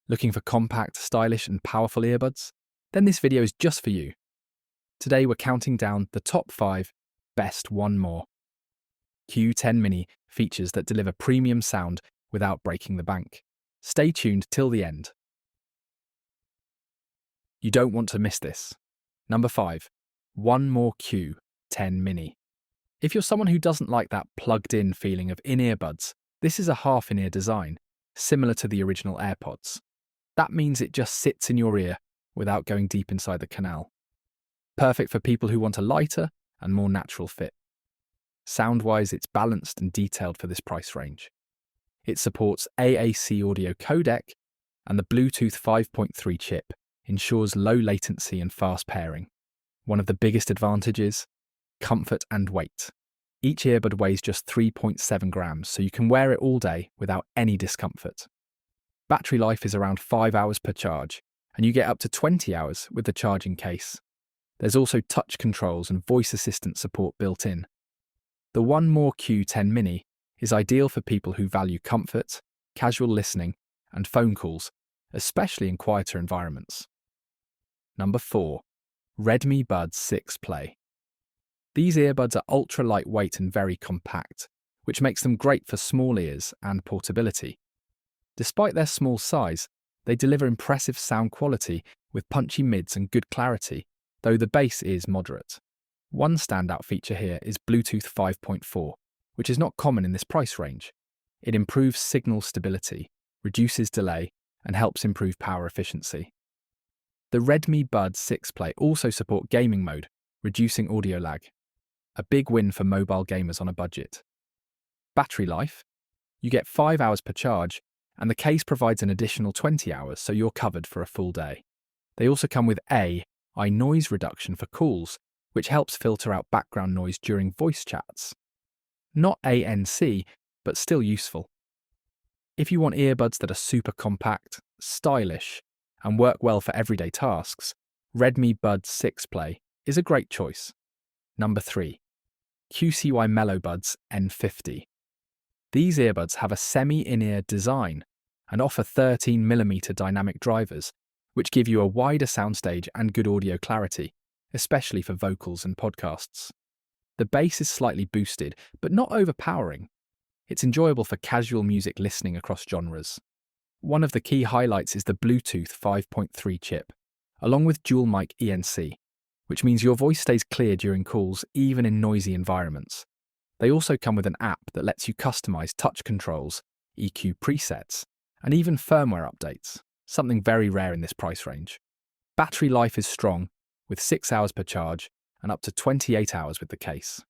Looking for compact, stylish and powerful earbuds? Then this video is just for you. Today we're counting down the top 5 best 1More Q10 Mini features that deliver premium sound without breaking the bank. Stay tuned till the end. You don't want to miss this. Number 5. 1More Q10 Mini. If you're someone who doesn't like that plugged-in feeling of in-ear buds, this is a half-in-ear design, similar to the original AirPods. That means it just sits in your ear without going deep inside the canal. Perfect for people who want a lighter and more natural fit. Sound-wise, it's balanced and detailed for this price range. It supports AAC audio codec, and the Bluetooth 5.3 chip ensures low latency and fast pairing. One of the biggest advantages: comfort and weight. Each earbud weighs just 3.7 grams, so you can wear it all day without any discomfort. Battery life is around 5 hours per charge, and you get up to 20 hours with the charging case. There's also touch controls and voice assistant support built in. The 1More Q10 Mini is ideal for people who value comfort, casual listening, and phone calls, especially in quieter environments. Number 4. Redmi Buds 6 Play. These earbuds are ultra lightweight and very compact, which makes them great for small ears and portability. Despite their small size, they deliver impressive sound quality with punchy mids and good clarity, though the bass is moderate. One standout feature here is Bluetooth 5.4, which is not common in this price range. It improves signal stability, reduces delay, and helps improve power efficiency. The Redmi Buds 6 Play also support gaming mode, reducing audio lag. A big win for mobile gamers on a budget. Battery life: you get 5 hours per charge, and the case provides an additional 20 hours, so you're covered for a full day. They also come with AI noise reduction for calls, which helps filter out background noise during voice chats. Not ANC, but still useful. If you want earbuds that are super compact, stylish, and work well for everyday tasks, Redmi Buds 6 Play is a great choice. Number 3. QCY Mellow Buds N50. These earbuds have a semi-in-ear design and offer 13mm dynamic drivers, which give you a wider soundstage and good audio clarity, especially for vocals and podcasts. The bass is slightly boosted, but not overpowering. It's enjoyable for casual music listening across genres. One of the key highlights is the Bluetooth 5.3 chip, along with dual mic ENC, which means your voice stays clear during calls even in noisy environments. They also come with an app that lets you customize touch controls, EQ presets, and even firmware updates, something very rare in this price range. Battery life is strong, with 6 hours per charge and up to 28 hours with the case.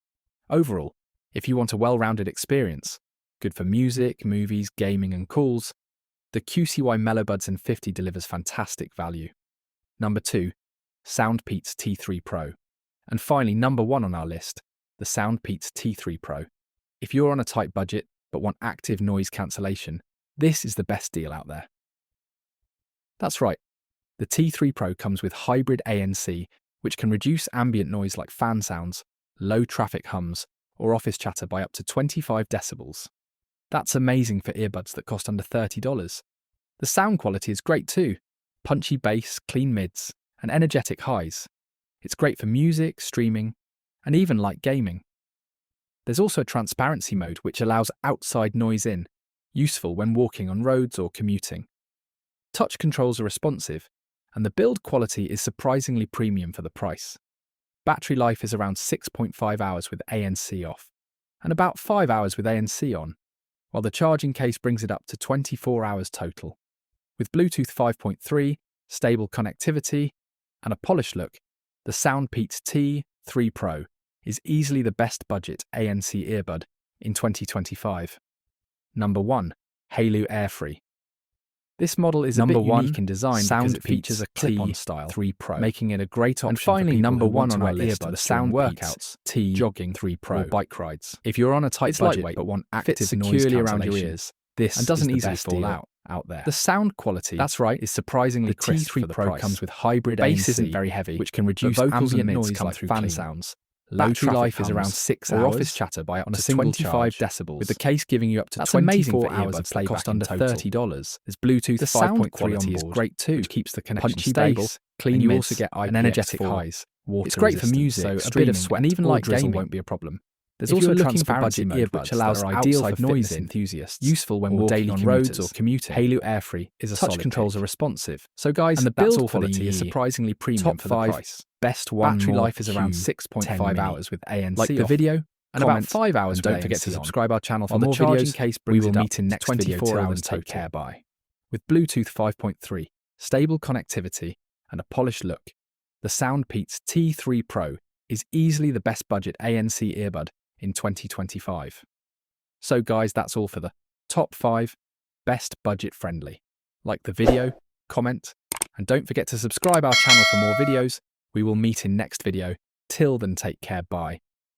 Overall, if you want a well-rounded experience, good for music, movies, gaming and calls, the QCY Mellow Buds N50 delivers fantastic value. Number 2. Soundpeats T3 Pro. And finally, number 1 on our list, the Soundpeats T3 Pro. If you're on a tight budget but want active noise cancellation, this is the best deal out there. That's right, the T3 Pro comes with hybrid ANC, which can reduce ambient noise like fan sounds, low traffic hums, or office chatter by up to 25 decibels. That's amazing for earbuds that cost under $30. The sound quality is great too. Punchy bass, clean mids, and energetic highs. It's great for music, streaming, and even light gaming. There's also a transparency mode which allows outside noise in, useful when walking on roads or commuting. Touch controls are responsive, and the build quality is surprisingly premium for the price. Battery life is around 6.5 hours with ANC off, and about 5 hours with ANC on, while the charging case brings it up to 24 hours total. With Bluetooth 5.3, stable connectivity, and a polished look, the Soundpeats T3 Pro is easily the best budget ANC earbud in 2025. Number 1. Halo Airfree. This model is a bit unique in design because it features a clip-on style 3 Pro, making it a great option. And finally, number 1 on our list are the Sound workouts, jogging 3 Pro, or bike rides. If you're on a tight budget but want active noise securely around your ears, this and doesn't easily fall out there. The sound quality, that's right, is surprisingly crisp. The T3 Pro comes with hybrid bass, isn't very heavy, which can reduce ambient noise like fan sounds, Low Battery life is around 6 hours, or office chatter by up on a to single 25 charge, decibels, with the case giving you up to That's amazing 24 for hours of earbuds that playback cost in under total. $30. There's Bluetooth The 5.3 sound on quality is board, great too, which keeps the connection punchy stable, bass, clean and you mids, also get and energetic IPX4 highs. water It's great for resistance, music, so a streaming, bit of sweat and even or light drizzle gaming. won't be a problem. There's If also you're a looking for transparency budget mode earbuds which allows that are outside ideal for noise fitness enthusiasts, useful when or walking daily on roads or commuters. commuting. Halo Airfree is a Touch solid controls pick. are responsive. So guys, And the that's build all for the quality is year. surprisingly premium Top for the 5 price. best Battery 1More life is around Q10 6.5 Mini. hours with ANC Like the off, video, and about comment, 5 hours and with don't forget ANC to on. subscribe our channel for While more the charging videos. case We brings will it up meet in to next video. 24 Till then, hours take total. care. Bye. With Bluetooth 5.3, stable connectivity, and a polished look, the Soundpeats T3 Pro is easily the best budget ANC earbud in 2025. So guys, that's all for the top 5 best budget friendly. Like the video, comment, and don't forget to subscribe our channel for more videos. We will meet in next video. Till then, take care. Bye.